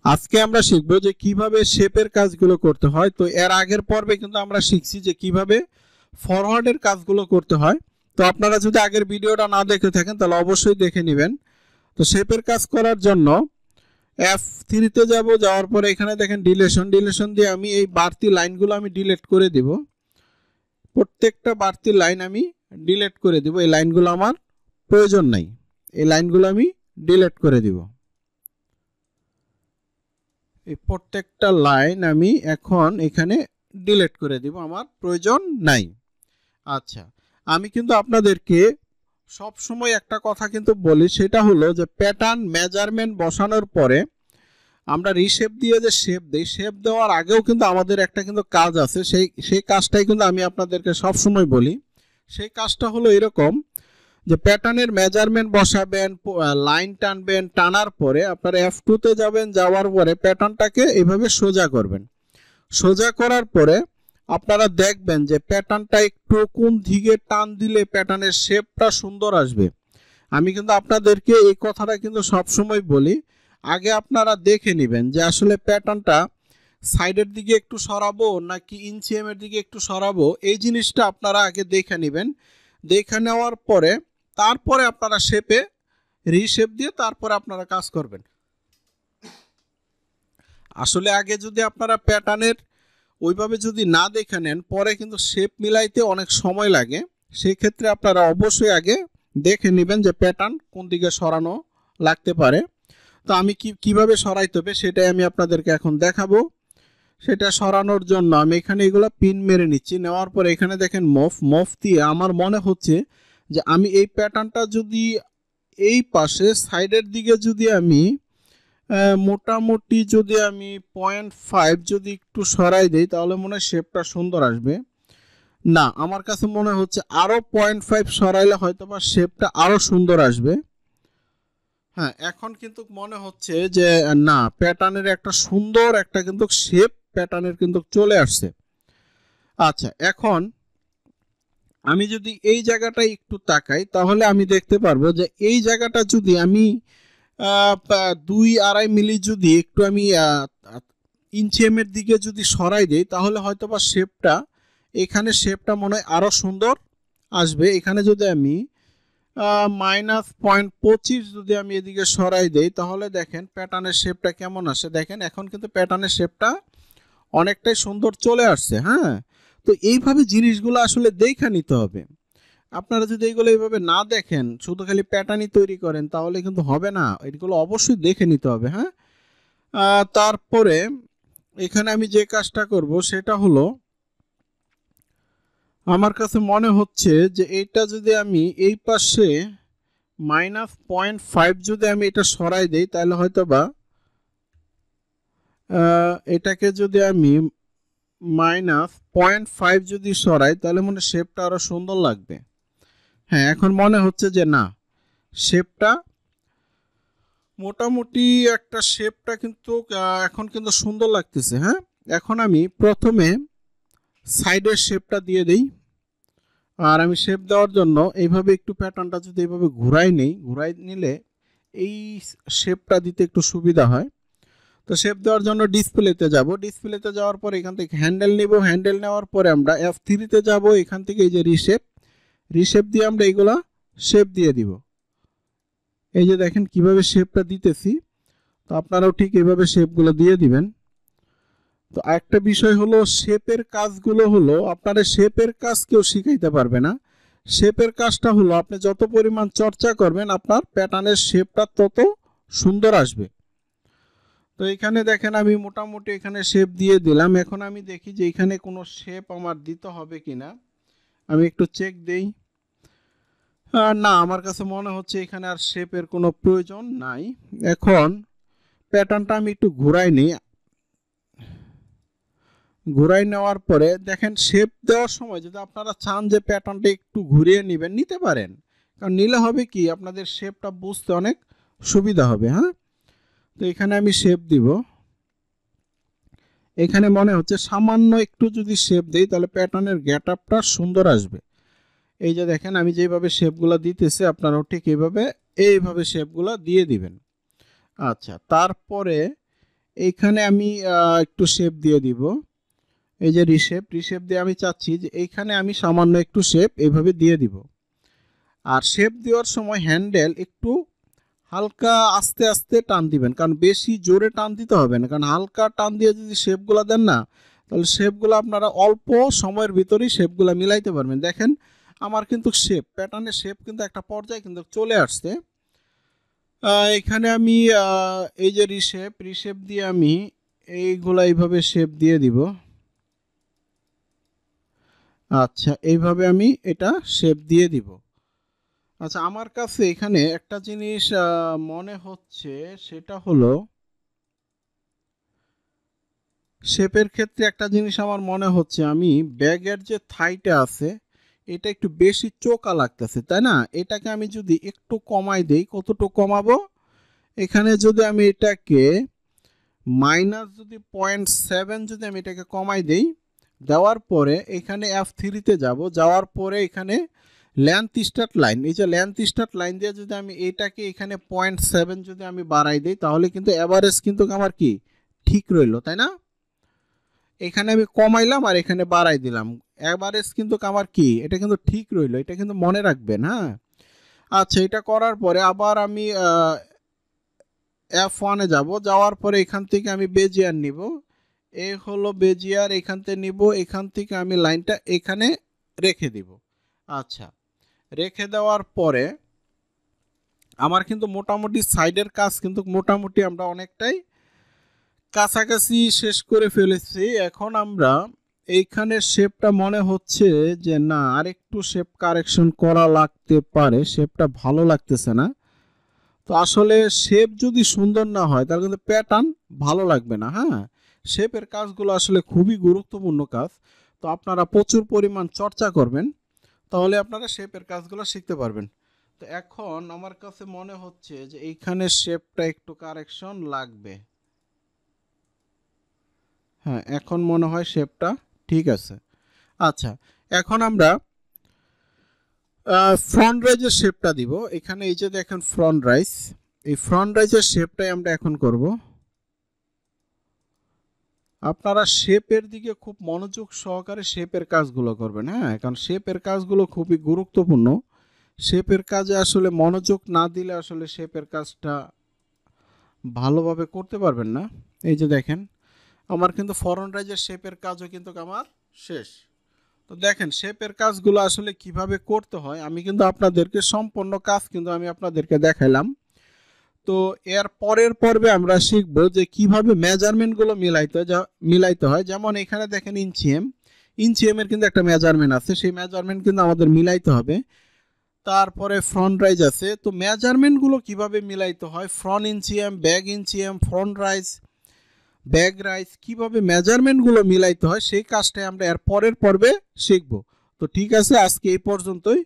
আজকে আমরা শিখবো যে কিভাবে শেপের কাজগুলো করতে হয়। তো এর আগের পর্বে কিন্তু আমরা শিখছি যে কিভাবে ফরওয়ার্ডের কাজগুলো করতে হয়। তো আপনারা যদি আগের ভিডিওটা না দেখে থাকেন তাহলে অবশ্যই দেখে নেবেন। তো শেপের কাজ করার জন্য F3 তে যাব, যাওয়ার পরে এখানে দেখেন ডিলেশন দিয়ে আমি এই বাড়তি লাইনগুলো আমি ডিলিট করে দিব। প্রত্যেকটা বাড়তি লাইন আমি ডিলিট করে দিব, এই লাইনগুলো আমার প্রয়োজন নাই, এই লাইনগুলো আমি ডিলিট করে দিব। এই প্রত্যেকটা লাইন আমি এখন এখানে ডিলিট করে দিব, আমার প্রয়োজন নাই। আচ্ছা, আমি কিন্তু আপনাদেরকে সব সময় একটা কথা কিন্তু বলি, সেটা হলো যে প্যাটার্ন মেজারমেন্ট বসানোর পরে আমরা রিশেপ দিয়ে যে শেপ দেই, শেপ দেওয়ার আগেও কিন্তু আমাদের একটা কিন্তু কাজ আছে, সেই কাজটাই কিন্তু আমি আপনাদেরকে সব সময় বলি। সেই কাজটা হলো এরকম যে প্যাটার্নের মেজারমেন্ট বসাবেন, লাইন টানবেন, টানার পরে আপনারা F2 তে যাবেন, যাওয়ার পরে প্যাটার্নটাকে এইভাবে সোজা করবেন। সোজা করার পরে আপনারা দেখবেন যে প্যাটার্নটা একটু কোন দিকে টান দিলে প্যাটার্নের শেপটা সুন্দর আসবে। আমি কিন্তু আপনাদেরকে এই কথাটা কিন্তু সব সময় বলি, আগে আপনারা দেখে নেবেন যে আসলে প্যাটার্নটা সাইডের দিকে একটু সরাবো নাকি ইঞ্চিএমের দিকে একটু সরাবো, এই জিনিসটা আপনারা আগে দেখে নেবেন। দেখে নেওয়ার পরে তারপরে আপনারা শেপে রিশেপ দিয়ে তারপরে আপনারা কাজ করবেন। আসলে আগে যদি আপনারা প্যাটার্নের ওইভাবে যদি না দেখে নেন, পরে কিন্তু শেপ মিলাইতে অনেক সময় লাগে। সেই ক্ষেত্রে আপনারা অবশ্যই আগে দেখে নেবেন যে প্যাটার্ন কোন দিকে সরানো লাগতে পারে। তো আমি কিভাবে সরাইতে হবে সেটাই আমি আপনাদেরকে এখন দেখাবো। সেটা সরানোর জন্য আমি এখানে এগুলো পিন মেরে নিচ্ছি। নেওয়ার পরে এখানে দেখেন মুভ দিয়ে আমার মনে হচ্ছে যে আমি এই প্যাটার্নটা যদি এই পাশে সাইডের দিকে যদি আমি মোটামুটি যদি আমি 0.5 যদি একটু সরাই দেই তাহলে মনে হয় শেপটা সুন্দর আসবে। না, আমার কাছে মনে হচ্ছে আরও 0.5 সরাইলে হয়তো বা শেপটা আরও সুন্দর আসবে। হ্যাঁ, এখন কিন্তু মনে হচ্ছে যে না, প্যাটার্নের একটা সুন্দর একটা কিন্তু শেপ প্যাটার্নের কিন্তু চলে আসছে। আচ্ছা, এখন আমি যদি এই জায়গাটা একটু তাকাই তাহলে আমি দেখতে পারবো যে এই জায়গাটা যদি আমি 2-2.5 মিলি যদি একটু আমি ইঞ্চিএমের দিকে যদি সরাই দেই তাহলে হয়তো বা শেপটা এখানে শেপটা মনে হয় আরও সুন্দর আসবে। এখানে যদি আমি -0.25 যদি আমি এদিকে সরাই দেই তাহলে দেখেন প্যাটার্নের শেপটা কেমন আসে। দেখেন এখন কিন্তু প্যাটার্নের শেপটা অনেকটাই সুন্দর চলে আসছে। হ্যাঁ, তো এইভাবে জিনিসগুলো আসলে দেখে নিতে হবে। আপনারা যদি এগুলো এইভাবে না দেখেন, শুধু খালি প্যাটার্নই তৈরি করেন তাহলে কিন্তু হবে না, এগুলো অবশ্যই দেখে নিতে হবে। হ্যাঁ, তারপরে এখানে আমি যে কাজটা করব সেটা হলো, আমার কাছে মনে হচ্ছে যে এইটা যদি আমি এই পাশে -0.5 যদি আমি এটা সরাই দেই তাহলে হয়তো বা এটাকে যদি আমি -0.5 যদি সরাই তাহলে মনে শেপটা আরো সুন্দর লাগবে। হ্যাঁ, এখন মনে হচ্ছে যে না, শেপটা মোটামুটি একটা শেপটা কিন্তু এখন কিন্তু সুন্দর লাগতেছে। হ্যাঁ, এখন আমি প্রথমে সাইডের শেপটা দিয়ে দেই। আর আমি শেপ দেওয়ার জন্য এইভাবে একটু প্যাটার্নটা যদি এইভাবে ঘুরাই নিলে এই শেপটা দিতে একটু সুবিধা হয়। তো শেপ দেওয়ার জন্য ডিসপ্লেতে যাব, ডিসপ্লেতে যাওয়ার পরে এখান থেকে হ্যান্ডেল নিব, হ্যান্ডেল নেওয়ার পরে আমরা F3 তে যাব, এখান থেকে এই যে রিশেপ দিয়ে আমরা এইগুলা শেপ দিয়ে দিব। এই যে দেখেন কিভাবে শেপটা দিতেছি, তো আপনারাও ঠিক এইভাবে শেপগুলো দিয়ে দিবেন। তো একটা বিষয় হলো শেপের কাজগুলো হলো, আপনারা শেপের কাজ কেউ শিখাইতে পারবে না। শেপের কাজটা হলো আপনি যত পরিমাণ চর্চা করবেন আপনার প্যাটার্নের শেপটা তত সুন্দর আসবে। তো এখানে দেখেন আমি মোটামুটি এখানে শেপ দিয়ে দিলাম। এখন আমি দেখি যে এখানে কোনো শেপ আমার দিতে হবে কিনা, আমি একটু চেক দেই। না, আমার কাছে মনে হচ্ছে এখানে আর শেপের কোনো প্রয়োজন নাই। এখন প্যাটার্নটা আমি একটু ঘুরাই নিই। ঘুরাই নেওয়ার পরে দেখেন শেপ দেওয়ার সময় যদি আপনারা চান যে প্যাটার্নটা একটু ঘুরিয়ে নেবেন, নিতে পারেন, কারণ নিলে হবে কি আপনাদের শেপটা বুঝতে অনেক সুবিধা হবে। হ্যাঁ, তো এখানে আমি শেপ দিব। এখানে মনে হচ্ছে সামান্য একটু যদি শেপ দেই তাহলে প্যাটার্নের গেটআপটা সুন্দর আসবে। এই যে দেখেন আমি যেভাবে শেপগুলো দিতেছি আপনারাও ঠিক এইভাবে শেপগুলো দিয়ে দিবেন। আচ্ছা, তারপরে এইখানে আমি একটু শেপ দিয়ে দিব। এই যে রিশেপ দিয়ে আমি চাচ্ছি যে এইখানে আমি সামান্য একটু শেপ এইভাবে দিয়ে দিব। আর শেপ দেওয়ার সময় হ্যান্ডেল একটু হালকা আস্তে আস্তে টান দিবেন, কারণ বেশি জোরে টান দিতে হবে না, কারণ হালকা টান দিয়ে যদি শেপগুলো দেন না, তাহলে শেপগুলো আপনারা অল্প সময়ের ভিতরেই শেপগুলো মিলাইতে পারবেন। দেখেন আমার কিন্তু প্যাটার্নের শেপ কিন্তু একটা পর্যায়ে কিন্তু চলে আসছে। এখানে আমি এই যে রিশেপ দিয়ে আমি এইগুলা এইভাবে শেপ দিয়ে দিব। আচ্ছা, এইভাবে আমি এটা শেপ দিয়ে দিব। আচ্ছা, আমার কাছে এখানে একটা জিনিস মনে হচ্ছে, সেটা হলো শেপের ক্ষেত্রে একটা জিনিস আমার মনে হচ্ছে, আমি ব্যাগের যে থাইটা আছে এটা একটু বেশি চোকা লাগতেছে, তাই না? এটাকে আমি যদি একটু কমাই দেই, কতটুকু কমাবো? এখানে যদি আমি এটাকে মাইনাস যদি 0.7 যদি আমি এটাকে কমাই দেই, দেওয়ার পরে এখানে F3-তে যাব, যাওয়ার পরে এখানে লেন্থ স্টার্ট লাইন, এই যে লেন্থ স্টার্ট লাইন দিয়ে যদি আমি এটাকে এখানে 0.7 যদি আমি বাড়াই দিই, তাহলে কিন্তু এভারেজ কিন্তু আমার কি ঠিক রইল, তাই না? এখানে আমি কমাইলাম আর এখানে বাড়াই দিলাম, এভারেজ কিন্তু আমার কি এটা কিন্তু ঠিক রইল, এটা কিন্তু মনে রাখবেন। হ্যাঁ, আচ্ছা, এটা করার পরে আবার আমি F1-এ যাব, যাওয়ার পরে এখান থেকে আমি বেজিয়ার নিব, এই হলো বেজিয়ার, এখান থেকে নিব, এখান থেকে আমি লাইনটা এখানে রেখে দিব। আচ্ছা, রেখে দেওয়ার পরে আমার কিন্তু মোটামুটি সাইডের কাজ কিন্তু মোটামুটি আমরা অনেকটাই কাছাকাছি শেষ করে ফেলেছি। এখন আমরা এইখানে শেপটা মনে হচ্ছে যে না, আরেকটু শেপ কারেকশন করা লাগতে পারে, শেপটা ভালো লাগতেছে না। তো আসলে শেপ যদি সুন্দর না হয় তাহলে কিন্তু প্যাটার্ন ভালো লাগবে না। হ্যাঁ, শেপের কাজগুলো আসলে খুবই গুরুত্বপূর্ণ কাজ, তো আপনারা প্রচুর পরিমাণ চর্চা করবেন, তাহলে আপনারা শেপের কাজগুলো শিখতে পারবেন। তো এখন আমার কাছে মনে হচ্ছে যে এইখানে শেপটা একটু কারেকশন লাগবে। হ্যাঁ, এখন মনে হয় শেপটা ঠিক আছে। আচ্ছা, এখন আমরা ফ্রন্ট রাইজের শেপটা দিব। এখানে এই যে দেখেন ফ্রন্ট রাইজ, এই ফ্রন্ট রাইজের শেপটাই আমরা এখন করব। আপনারা শেপের দিকে খুব মনোযোগ সহকারে শেপের কাজগুলো করবেন। হ্যাঁ, কারণ শেপের কাজগুলো খুবই গুরুত্বপূর্ণ। শেপের কাজে আসলে মনোযোগ না দিলে আসলে শেপের কাজটা ভালোভাবে করতে পারবেন না। এই যে দেখেন আমার কিন্তু ফ্রন্ট রাইজের শেপের কাজও কিন্তু আমার শেষ। তো দেখেন শেপের কাজগুলো আসলে কিভাবে করতে হয় আমি কিন্তু আপনাদেরকে সম্পূর্ণ কাজ কিন্তু আমি আপনাদেরকে দেখাইলাম। তো এর পরের পর্বে আমরা শিখব যে কিভাবে মেজারমেন্টগুলো মিলাইতে হয়। যেমন এখানে দেখেন ইঞ্চি এম এর কিন্তু একটা মেজারমেন্ট আছে, সেই মেজারমেন্ট কিন্তু আমাদের মিলাইতে হবে। তারপরে ফ্রন্ট রাইজ আছে, তো মেজারমেন্টগুলো কিভাবে মিলাইতে হয়, front inseam, back inseam, front rise, back rise, কিভাবে মেজারমেন্টগুলো মিলাইতে হয় সেই কাজটাই আমরা এর পরের পর্বে শিখব। তো ঠিক আছে, আজকে এই পর্যন্তই।